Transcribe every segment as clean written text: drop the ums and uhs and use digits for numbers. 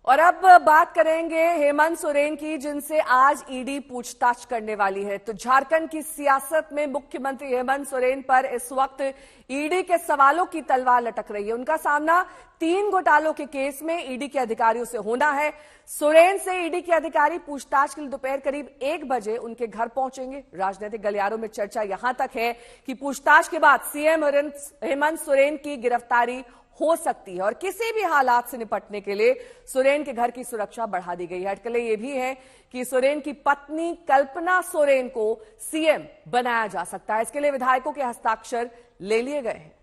और अब बात करेंगे हेमंत सोरेन की, जिनसे आज ईडी पूछताछ करने वाली है। तो झारखंड की सियासत में मुख्यमंत्री हेमंत सोरेन पर इस वक्त ईडी के सवालों की तलवार लटक रही है। उनका सामना 3 घोटालों के केस में ईडी के अधिकारियों से होना है। सोरेन से ईडी के अधिकारी पूछताछ के लिए दोपहर करीब 1 बजे उनके घर पहुंचेंगे। राजनीतिक गलियारों में चर्चा यहां तक है कि पूछताछ के बाद सीएम हेमंत सोरेन की गिरफ्तारी हो सकती है और किसी भी हालात से निपटने के लिए सोरेन के घर की सुरक्षा बढ़ा दी गई है। अटकलें यह भी है कि सोरेन की पत्नी कल्पना सोरेन को सीएम बनाया जा सकता है। इसके लिए विधायकों के हस्ताक्षर ले लिए गए हैं।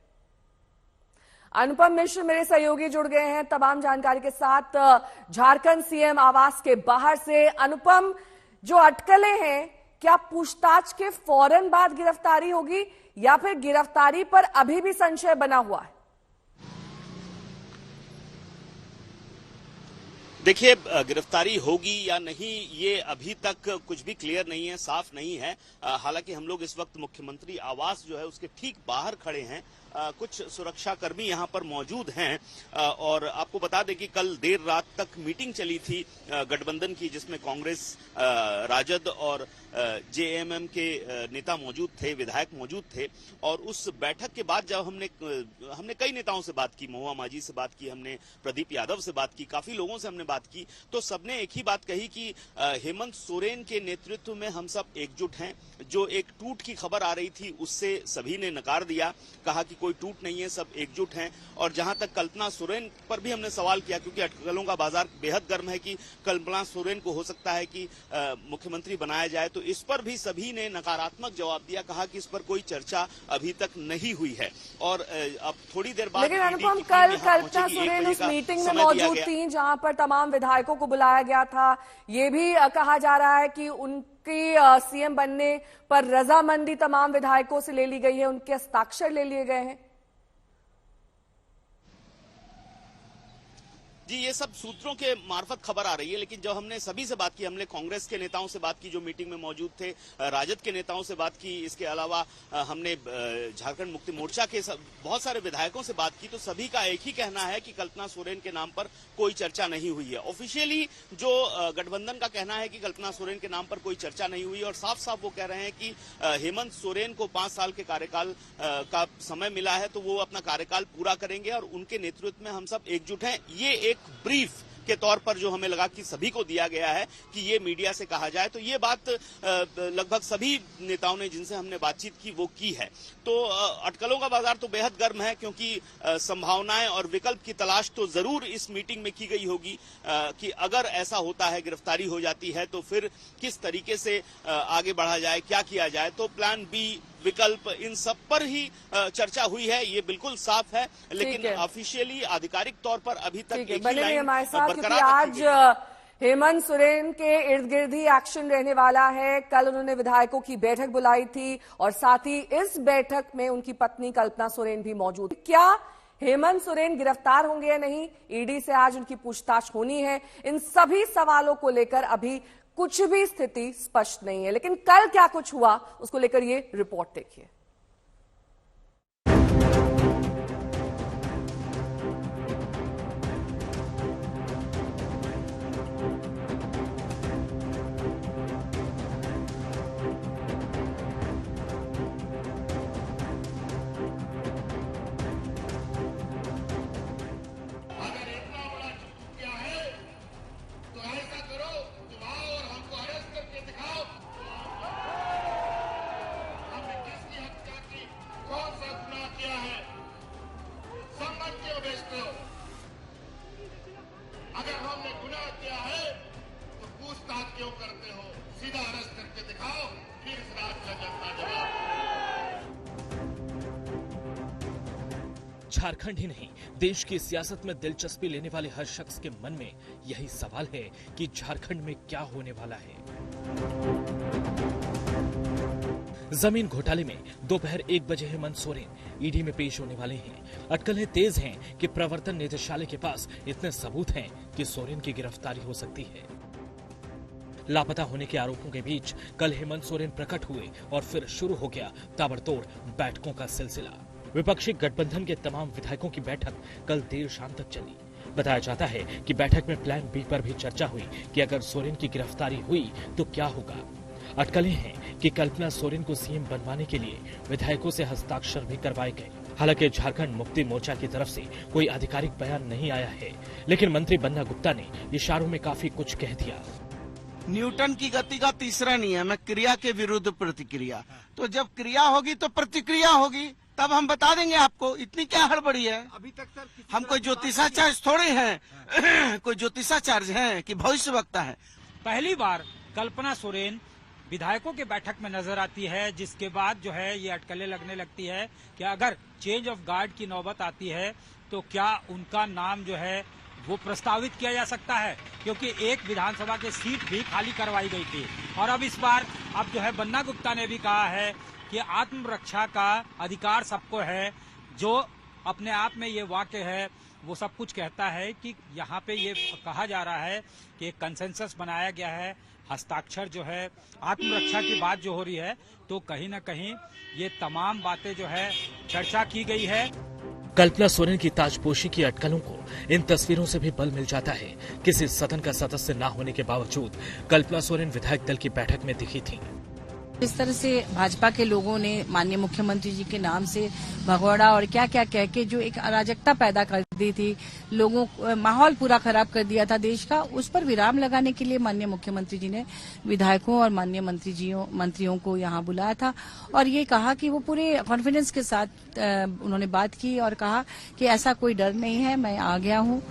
अनुपम मिश्र मेरे सहयोगी जुड़ गए हैं तमाम जानकारी के साथ झारखंड सीएम आवास के बाहर से। अनुपम, जो अटकलें हैं, क्या पूछताछ के फौरन बाद गिरफ्तारी होगी या फिर गिरफ्तारी पर अभी भी संशय बना हुआ है? देखिए, गिरफ्तारी होगी या नहीं ये अभी तक कुछ भी क्लियर नहीं है, साफ नहीं है। हालांकि हम लोग इस वक्त मुख्यमंत्री आवास जो है उसके ठीक बाहर खड़े हैं। कुछ सुरक्षाकर्मी यहां पर मौजूद हैं और आपको बता दें कि कल देर रात तक मीटिंग चली थी गठबंधन की, जिसमें कांग्रेस, राजद और जेएमएम के नेता मौजूद थे, विधायक मौजूद थे। और उस बैठक के बाद जब हमने कई नेताओं से बात की, महुआ माझी से बात की, हमने प्रदीप यादव से बात की, काफी लोगों से हमने बात की, तो सबने एक ही बात कही कि हेमंत सोरेन के नेतृत्व में हम सब एकजुट हैं। जो एक टूट की खबर आ रही थी उससे सभी ने नकार दिया, कहा कि कोई टूट नहीं है, सब एकजुट हैं। और जहां तक कल्पना सोरेन पर भी हमने सवाल किया, क्योंकि अटकलों का बाजार बेहद गर्म है कि कल्पना सोरेन को हो सकता है कि मुख्यमंत्री बनाया जाए, तो इस पर भी सभी ने नकारात्मक जवाब दिया, कहा कि इस पर कोई चर्चा अभी तक नहीं हुई है। और अब थोड़ी देर बाद लेकिन अनुपम, कल कल्पना सोरेन उस मीटिंग में मौजूद थी जहां पर तमाम विधायकों को बुलाया गया था। ये भी कहा जा रहा है कि उनकी सीएम बनने पर रजामंदी तमाम विधायकों से ले ली गई है, उनके हस्ताक्षर ले लिए गए हैं। जी, ये सब सूत्रों के मार्फत खबर आ रही है, लेकिन जब हमने सभी से बात की, हमने कांग्रेस के नेताओं से बात की जो मीटिंग में मौजूद थे, राजद के नेताओं से बात की, इसके अलावा हमने झारखंड मुक्ति मोर्चा के बहुत सारे विधायकों से बात की, तो सभी का एक ही कहना है कि कल्पना सोरेन के नाम पर कोई चर्चा नहीं हुई है। ऑफिशियली जो गठबंधन का कहना है कि कल्पना सोरेन के नाम पर कोई चर्चा नहीं हुई, और साफ साफ वो कह रहे हैं कि हेमंत सोरेन को 5 साल के कार्यकाल का समय मिला है, तो वो अपना कार्यकाल पूरा करेंगे और उनके नेतृत्व में हम सब एकजुट हैं। ये एक ब्रीफ के तौर पर जो हमें लगा कि सभी को दिया गया है कि ये मीडिया से कहा जाए, तो ये बात लगभग सभी नेताओं ने जिनसे हमने बातचीत की वो की है। तो अटकलों का बाजार तो बेहद गर्म है, क्योंकि संभावनाएं और विकल्प की तलाश तो जरूर इस मीटिंग में की गई होगी कि अगर ऐसा होता है, गिरफ्तारी हो जाती है, तो फिर किस तरीके से आगे बढ़ा जाए, क्या किया जाए। तो प्लान बी, विकल्प, इन सब पर ही चर्चा हुई है, ये बिल्कुल साफ है। लेकिन ऑफिशियली आधिकारिक तौर पर अभी तक एक ही लाइन बरकरार आज हेमंत सोरेन के इर्द गिर्द ही एक्शन रहने वाला है। कल उन्होंने विधायकों की बैठक बुलाई थी और साथ ही इस बैठक में उनकी पत्नी कल्पना सोरेन भी मौजूद। क्या हेमंत सोरेन गिरफ्तार होंगे या नहीं, ईडी से आज उनकी पूछताछ होनी है। इन सभी सवालों को लेकर अभी कुछ भी स्थिति स्पष्ट नहीं है, लेकिन कल क्या कुछ हुआ उसको लेकर ये रिपोर्ट देखिए। अगर हमने गुनाह किया है तो पूछताछ क्यों करते हो? सीधा अरेस्ट करके दिखाओ, फिर इस राज का जनता जवाब। झारखंड ही नहीं, देश की सियासत में दिलचस्पी लेने वाले हर शख्स के मन में यही सवाल है कि झारखंड में क्या होने वाला है। जमीन घोटाले में दोपहर 1 बजे हेमंत सोरेन ईडी में पेश होने वाले हैं। अटकलें तेज हैं कि प्रवर्तन निदेशालय के पास इतने सबूत हैं कि सोरेन की गिरफ्तारी हो सकती है। लापता होने के आरोपों के बीच कल हेमंत सोरेन प्रकट हुए और फिर शुरू हो गया ताबड़तोड़ बैठकों का सिलसिला। विपक्षी गठबंधन के तमाम विधायकों की बैठक कल देर शाम तक चली। बताया जाता है कि बैठक में प्लान बी पर भी चर्चा हुई कि अगर सोरेन की गिरफ्तारी हुई तो क्या होगा। अटकलें हैं कि कल्पना सोरेन को सीएम बनवाने के लिए विधायकों से हस्ताक्षर भी करवाए गए। हालांकि झारखंड मुक्ति मोर्चा की तरफ से कोई आधिकारिक बयान नहीं आया है, लेकिन मंत्री बन्ना गुप्ता ने इशारों में काफी कुछ कह दिया। न्यूटन की गति का तीसरा नियम है क्रिया के विरुद्ध प्रतिक्रिया। तो जब क्रिया होगी तो प्रतिक्रिया होगी, तब हम बता देंगे आपको। इतनी क्या हड़बड़ी है? अभी तक सर हम कोई ज्योतिषाचार्य थोड़े हैं कोई ज्योतिषाचार्य हैं कि भविष्य वक्ता है। पहली बार कल्पना सोरेन विधायकों के बैठक में नजर आती है, जिसके बाद जो है ये अटकलें लगने लगती है कि अगर चेंज ऑफ गार्ड की नौबत आती है तो क्या उनका नाम जो है वो प्रस्तावित किया जा सकता है, क्योंकि एक विधानसभा की सीट भी खाली करवाई गई थी। और अब इस बार अब जो है बन्ना गुप्ता ने भी कहा है कि आत्मरक्षा का अधिकार सबको है। जो अपने आप में ये वाक्य है वो सब कुछ कहता है कि यहाँ पे ये कहा जा रहा है कि एक कंसेंसस बनाया गया है, हस्ताक्षर जो है आत्मरक्षा की बात जो हो रही है, तो कहीं न कहीं ये तमाम बातें जो है चर्चा की गई है। कल्पना सोरेन की ताजपोशी की अटकलों को इन तस्वीरों से भी बल मिल जाता है। किसी सदन का सदस्य न होने के बावजूद कल्पना सोरेन विधायक दल की बैठक में दिखी थी। इस तरह से भाजपा के लोगों ने माननीय मुख्यमंत्री जी के नाम से भगोड़ा और क्या क्या कह के जो एक अराजकता पैदा कर दी थी, लोगों माहौल पूरा खराब कर दिया था देश का, उस पर विराम लगाने के लिए माननीय मुख्यमंत्री जी ने विधायकों और माननीय मंत्रियों को यहाँ बुलाया था और ये कहा कि वो पूरे कॉन्फिडेंस के साथ उन्होंने बात की और कहा कि ऐसा कोई डर नहीं है, मैं आ गया हूँ।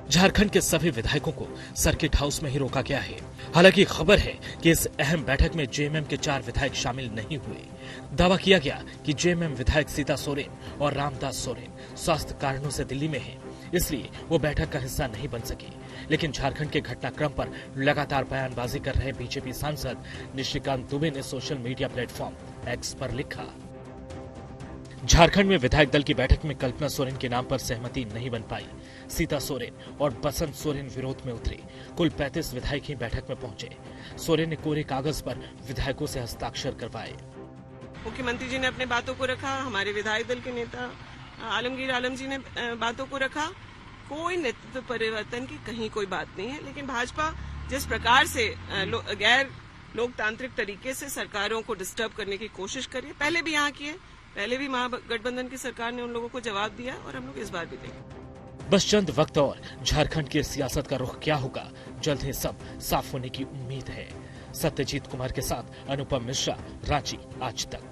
झारखंड के सभी विधायकों को सर्किट हाउस में ही रोका गया है। हालांकि खबर है कि इस अहम बैठक में जेएमएम के 4 विधायक शामिल नहीं हुए। दावा किया गया कि जेएमएम विधायक सीता सोरेन और रामदास सोरेन स्वास्थ्य कारणों से दिल्ली में हैं, इसलिए वो बैठक का हिस्सा नहीं बन सके। लेकिन झारखंड के घटनाक्रम पर लगातार बयानबाजी कर रहे बीजेपी सांसद निशिकांत दुबे ने सोशल मीडिया प्लेटफॉर्म एक्स पर लिखा, झारखंड में विधायक दल की बैठक में कल्पना सोरेन के नाम पर सहमति नहीं बन पाई। सीता सोरेन और बसंत सोरेन विरोध में उतरे। कुल 35 विधायक ही बैठक में पहुंचे। सोरेन ने कोरे कागज पर विधायकों से हस्ताक्षर करवाए। मुख्यमंत्री जी ने अपने बातों को रखा, हमारे विधायक दल के नेता आलमगीर आलम जी ने बातों को रखा। कोई नेतृत्व परिवर्तन की कहीं कोई बात नहीं है, लेकिन भाजपा जिस प्रकार से गैर लोकतांत्रिक तरीके से सरकारों को डिस्टर्ब करने की कोशिश करी, पहले भी यहाँ की है, पहले भी महागठबंधन की सरकार ने उन लोगों को जवाब दिया और हम लोग इस बार भी देंगे। बस चंद वक्त और झारखंड की सियासत का रुख क्या होगा, जल्द ही सब साफ होने की उम्मीद है। सत्यजीत कुमार के साथ अनुपम मिश्रा, रांची आज तक।